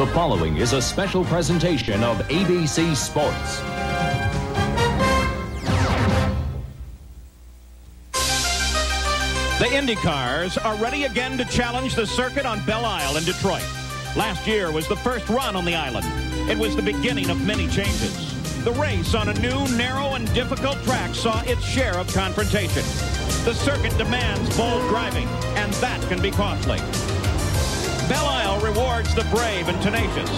The following is a special presentation of ABC Sports. The IndyCars are ready again to challenge the circuit on Belle Isle in Detroit. Last year was the first run on the island. It was the beginning of many changes. The race on a new, narrow, and difficult track saw its share of confrontation. The circuit demands bold driving, and that can be costly. Belle Isle rewards the brave and tenacious.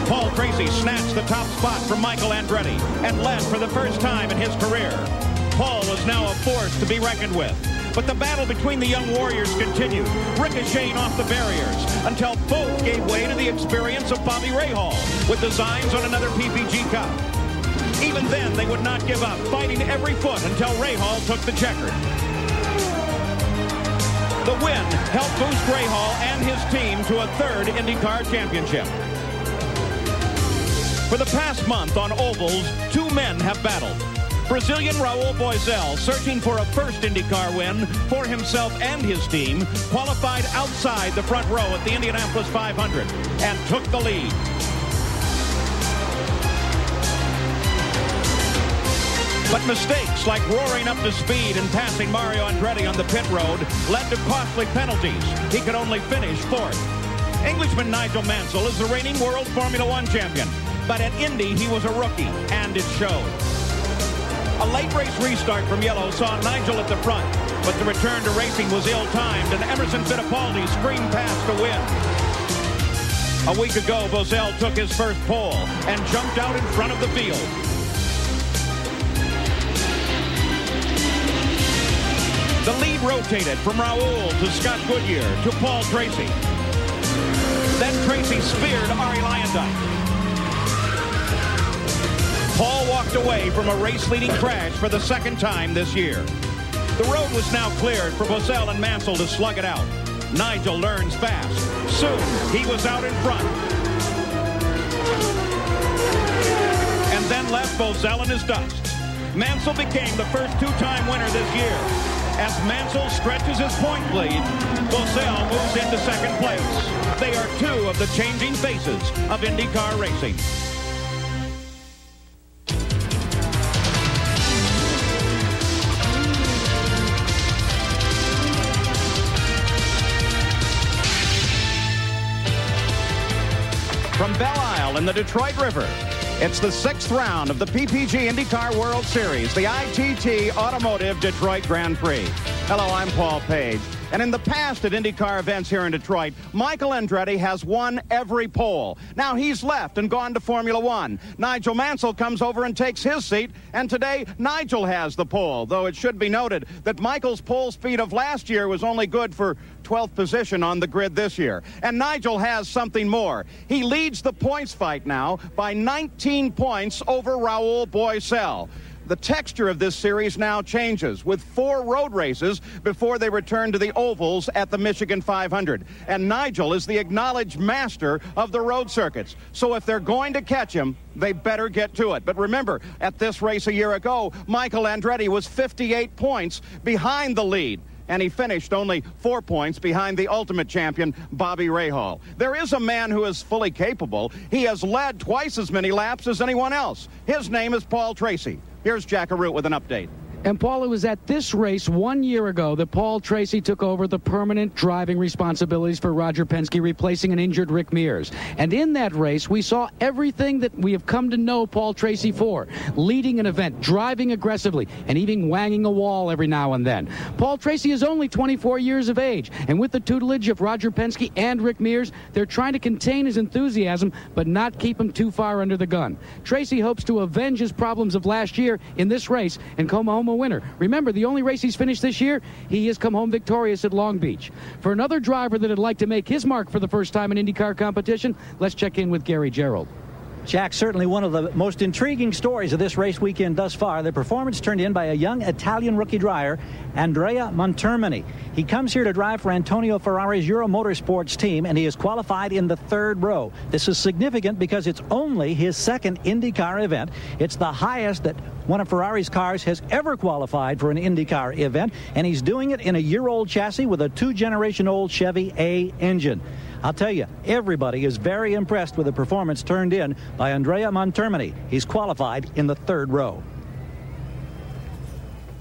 Paul Tracy snatched the top spot from Michael Andretti and led for the first time in his career. Paul was now a force to be reckoned with. But the battle between the young warriors continued, ricocheting off the barriers, until both gave way to the experience of Bobby Rahal with designs on another PPG Cup. Even then, they would not give up, fighting every foot until Rahal took the checkered. The win helped boost Rahal and his team to a third IndyCar championship. For the past month on ovals, two men have battled. Brazilian Raul Boesel, searching for a first IndyCar win for himself and his team, qualified outside the front row at the Indianapolis 500 and took the lead. But mistakes like roaring up to speed and passing Mario Andretti on the pit road led to costly penalties. He could only finish fourth. Englishman Nigel Mansell is the reigning World Formula One champion, but at Indy he was a rookie, and it showed. A late race restart from yellow saw Nigel at the front, but the return to racing was ill-timed, and Emerson Fittipaldi screamed past to win. A week ago, Boesel took his first pole and jumped out in front of the field. The lead rotated from Raul to Scott Goodyear to Paul Tracy. Then Tracy speared Arie Luyendyk. Paul walked away from a race-leading crash for the second time this year. The road was now cleared for Boesel and Mansell to slug it out. Nigel learns fast. Soon, he was out in front. And then left Boesel in his dust. Mansell became the first two-time winner this year. As Mansell stretches his point lead, Boesel moves into second place. They are two of the changing faces of IndyCar racing. From Belle Isle in the Detroit River, it's the sixth round of the PPG IndyCar World Series, the ITT Automotive Detroit Grand Prix. Hello, I'm Paul Page. And in the past at IndyCar events here in Detroit, Michael Andretti has won every pole. Now he's left and gone to Formula One. Nigel Mansell comes over and takes his seat, and today Nigel has the pole, though it should be noted that Michael's pole speed of last year was only good for 12th position on the grid this year. And Nigel has something more. He leads the points fight now by 19 points over Raul Boesel. The texture of this series now changes with 4 road races before they return to the ovals at the Michigan 500. And Nigel is the acknowledged master of the road circuits. So if they're going to catch him, they better get to it. But remember, at this race a year ago, Michael Andretti was 58 points behind the lead. And he finished only 4 points behind the ultimate champion, Bobby Rahal. There is a man who is fully capable. He has led twice as many laps as anyone else. His name is Paul Tracy. Here's Jack Arute with an update. And, Paul, it was at this race 1 year ago that Paul Tracy took over the permanent driving responsibilities for Roger Penske, replacing an injured Rick Mears. And in that race, we saw everything that we have come to know Paul Tracy for. Leading an event, driving aggressively, and even wanging a wall every now and then. Paul Tracy is only 24 years of age, and with the tutelage of Roger Penske and Rick Mears, they're trying to contain his enthusiasm, but not keep him too far under the gun. Tracy hopes to avenge his problems of last year in this race and come home a winner. Remember, the only race he's finished this year, he has come home victorious at Long Beach. For another driver that would like to make his mark for the first time in IndyCar competition, let's check in with Gary Gerould. Jack, certainly one of the most intriguing stories of this race weekend thus far. The performance turned in by a young Italian rookie driver, Andrea Montermini. He comes here to drive for Antonio Ferrari's Euro Motorsports team, and he is qualified in the third row. This is significant because it's only his second IndyCar event. It's the highest that one of Ferrari's cars has ever qualified for an IndyCar event, and he's doing it in a year-old chassis with a 2-generation-old Chevy A engine. I'll tell you, everybody is very impressed with the performance turned in by Andrea Montermini. He's qualified in the 3rd row.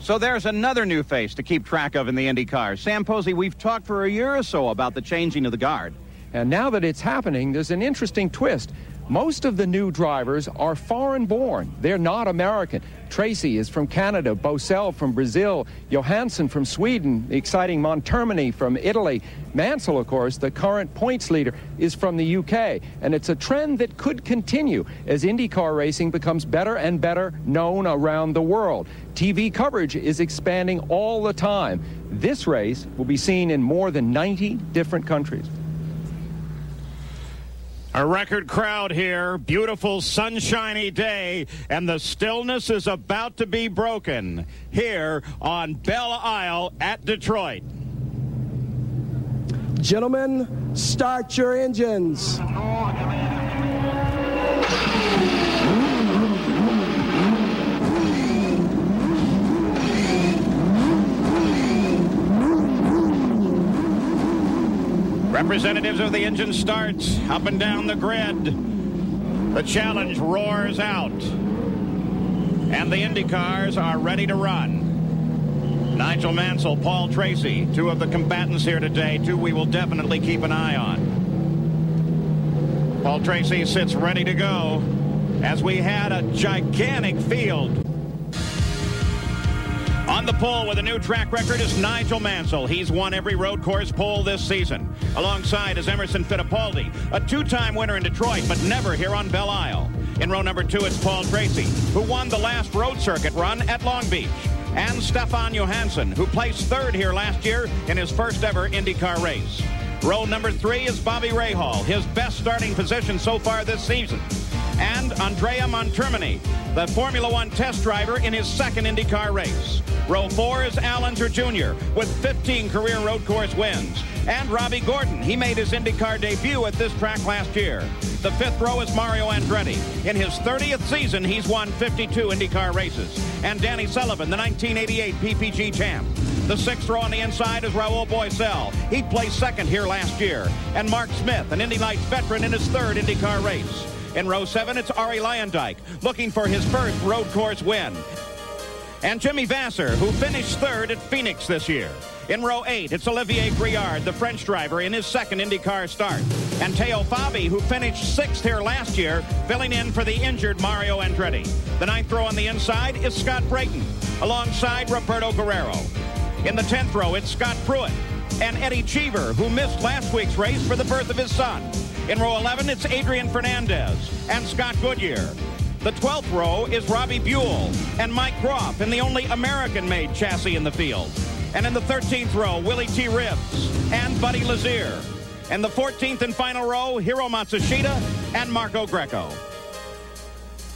So there's another new face to keep track of in the IndyCar. Sam Posey, we've talked for a year or so about the changing of the guard. And now that it's happening, there's an interesting twist. Most of the new drivers are foreign-born. They're not American. Tracy is from Canada, Boesel from Brazil, Johansson from Sweden, the exciting Montermini from Italy. Mansell, of course, the current points leader, is from the UK. And it's a trend that could continue as IndyCar racing becomes better and better known around the world. TV coverage is expanding all the time. This race will be seen in more than 90 different countries. A record crowd here, beautiful sunshiny day, and the stillness is about to be broken here on Belle Isle at Detroit. Gentlemen, start your engines. Representatives of the engine starts up and down the grid. The challenge roars out. And the IndyCars are ready to run. Nigel Mansell, Paul Tracy, two of the combatants here today, two we will definitely keep an eye on. Paul Tracy sits ready to go as we had a gigantic field. On the pole with a new track record is Nigel Mansell. He's won every road course pole this season. Alongside is Emerson Fittipaldi, a 2-time winner in Detroit, but never here on Belle Isle. In row number 2, it's Paul Tracy, who won the last road circuit run at Long Beach. And Stefan Johansson, who placed 3rd here last year in his first ever IndyCar race. Row number 3 is Bobby Rahal, his best starting position so far this season. And Andrea Montermini, the Formula One test driver in his 2nd IndyCar race. Row 4 is Al Unser Jr. with 15 career road course wins. And Robbie Gordon, he made his IndyCar debut at this track last year. The 5th row is Mario Andretti. In his 30th season, he's won 52 IndyCar races. And Danny Sullivan, the 1988 PPG champ. The 6th row on the inside is Raul Boesel. He placed 2nd here last year. And Mark Smith, an Indy Lights veteran in his 3rd IndyCar race. In row 7, it's Arie Luyendyk, looking for his first road course win. And Jimmy Vasser, who finished 3rd at Phoenix this year. In row 8, it's Olivier Briard, the French driver, in his 2nd IndyCar start. And Teo Fabi, who finished 6th here last year, filling in for the injured Mario Andretti. The 9th row on the inside is Scott Brayton, alongside Roberto Guerrero. In the 10th row, it's Scott Pruitt and Eddie Cheever, who missed last week's race for the birth of his son. In row 11, it's Adrian Fernandez and Scott Goodyear. The 12th row is Robbie Buell and Mike Groff in the only American-made chassis in the field. And in the 13th row, Willie T. Ribbs and Buddy Lazier. And the 14th and final row, Hiro Matsushita and Marco Greco.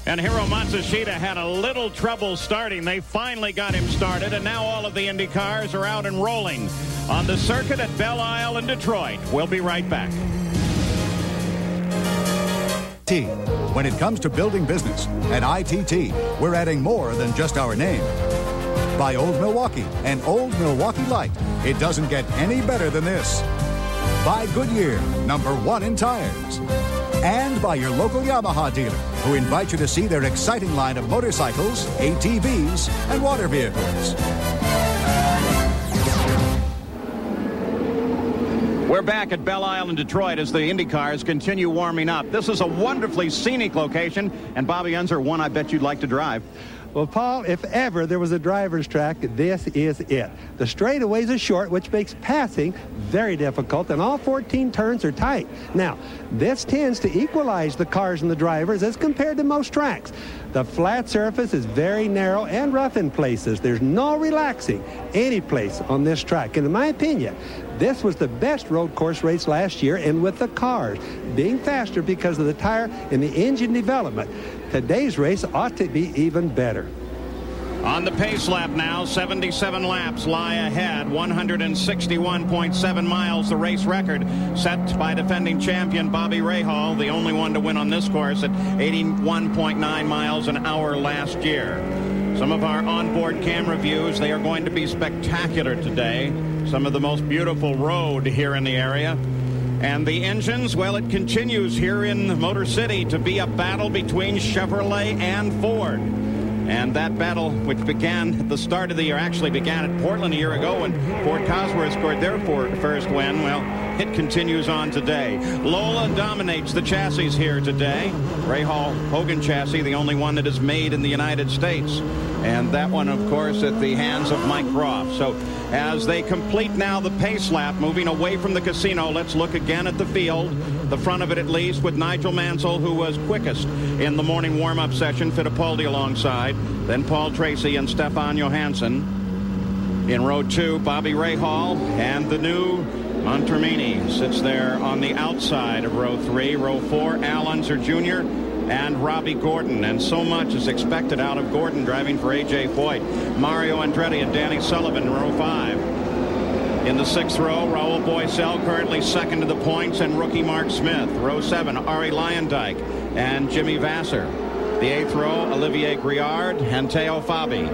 And Hiro Matsushita had a little trouble starting. They finally got him started, and now all of the Indy cars are out and rolling on the circuit at Belle Isle in Detroit. We'll be right back. When it comes to building business, at ITT, we're adding more than just our name. By Old Milwaukee and Old Milwaukee Light, it doesn't get any better than this. By Goodyear, #1 in tires. And by your local Yamaha dealer, who invite you to see their exciting line of motorcycles, ATVs, and water vehicles. We're back at Belle Isle in Detroit as the Indy cars continue warming up. This is a wonderfully scenic location, and Bobby Unser, one I bet you'd like to drive. Well, Paul, if ever there was a driver's track, this is it. The straightaways are short, which makes passing very difficult, and all 14 turns are tight. Now, this tends to equalize the cars and the drivers as compared to most tracks. The flat surface is very narrow and rough in places. There's no relaxing any place on this track. And in my opinion, this was the best road course race last year, and with the cars being faster because of the tire and the engine development, today's race ought to be even better. On the pace lap now, 77 laps lie ahead, 161.7 miles, the race record set by defending champion Bobby Rahal, the only one to win on this course at 81.9 miles an hour last year. some of our onboard camera views. They are going to be spectacular today. Some of the most beautiful road here in the area. And the engines, well, it continues here in Motor City to be a battle between Chevrolet and Ford. And that battle, which began at the start of the year, actually began at Portland a year ago when Ford Cosworth scored their first win. Well, it continues on today. Lola dominates the chassis here today. Rahal Hogan chassis, the only one that is made in the United States. And that one, of course, at the hands of Mike Groff. So as they complete now the pace lap, moving away from the casino, let's look again at the field, the front of it at least, with Nigel Mansell, who was quickest in the morning warm-up session, Fittipaldi alongside, then Paul Tracy and Stefan Johansson. In row 2, Bobby Rahal, and the new Montermini sits there on the outside of row 3. Row 4, Al Unser Jr. and Robbie Gordon, and so much is expected out of Gordon driving for A.J. Foyt. Mario Andretti and Danny Sullivan in row 5. In the 6th row, Raul Boesel currently second to the points, and rookie Mark Smith. Row 7, Ari Luyendyk and Jimmy Vasser. The 8th row, Olivier Griard and Teo Fabi.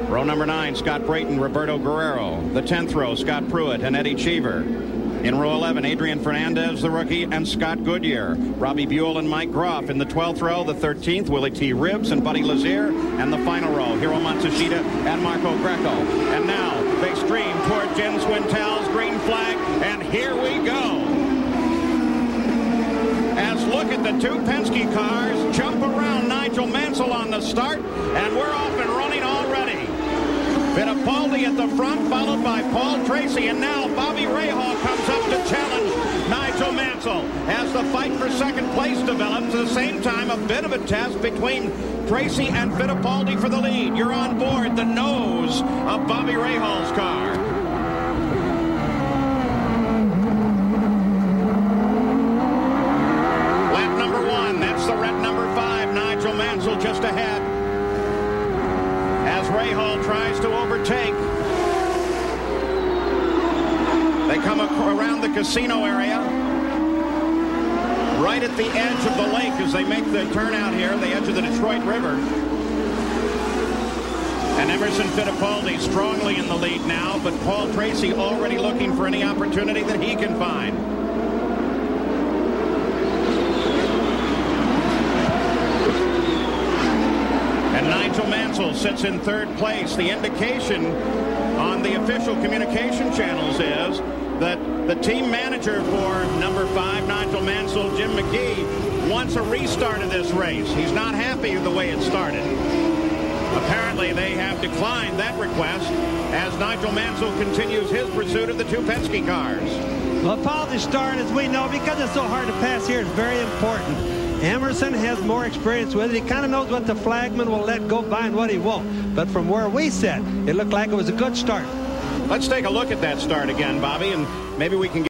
Row number 9, Scott Brayton, Roberto Guerrero. The 10th row, Scott Pruitt and Eddie Cheever. In row 11, Adrian Fernandez, the rookie, and Scott Goodyear. Robbie Buell and Mike Groff. In the 12th row, the 13th, Willie T. Ribbs and Buddy Lazier. And the final row, Hiro Matsushita and Marco Greco. And now they stream toward Jen Swintel's green flag, and here we go. As look at the two Penske cars jump around Nigel Mansell on the start, and we're off and running already. Fittipaldi at the front, followed by Paul Tracy, and now Bobby Rahal comes up to challenge Nigel Mansell as the fight for second place develops. At the same time, a bit of a test between Tracy and Fittipaldi for the lead. You're on board the nose of Bobby Rahal's car. Lap number 1, that's the red number 5, Nigel Mansell just ahead. As Rahal tries to overtake. They come around the casino area, right at the edge of the lake as they make the turn out here, the edge of the Detroit River. And Emerson Fittipaldi strongly in the lead now, but Paul Tracy already looking for any opportunity that he can find. And Nigel Mansell sits in 3rd place. The indication on the official communication channels is that the team manager for number 5, Nigel Mansell, Jim McGee, wants a restart of this race. He's not happy with the way it started. Apparently, they have declined that request as Nigel Mansell continues his pursuit of the two Penske cars. Well, Paul, the start, as we know, because it's so hard to pass here, is very important. Emerson has more experience with it. He kind of knows what the flagman will let go by and what he won't. But from where we sit, it looked like it was a good start. Let's take a look at that start again, Bobby, and maybe we can get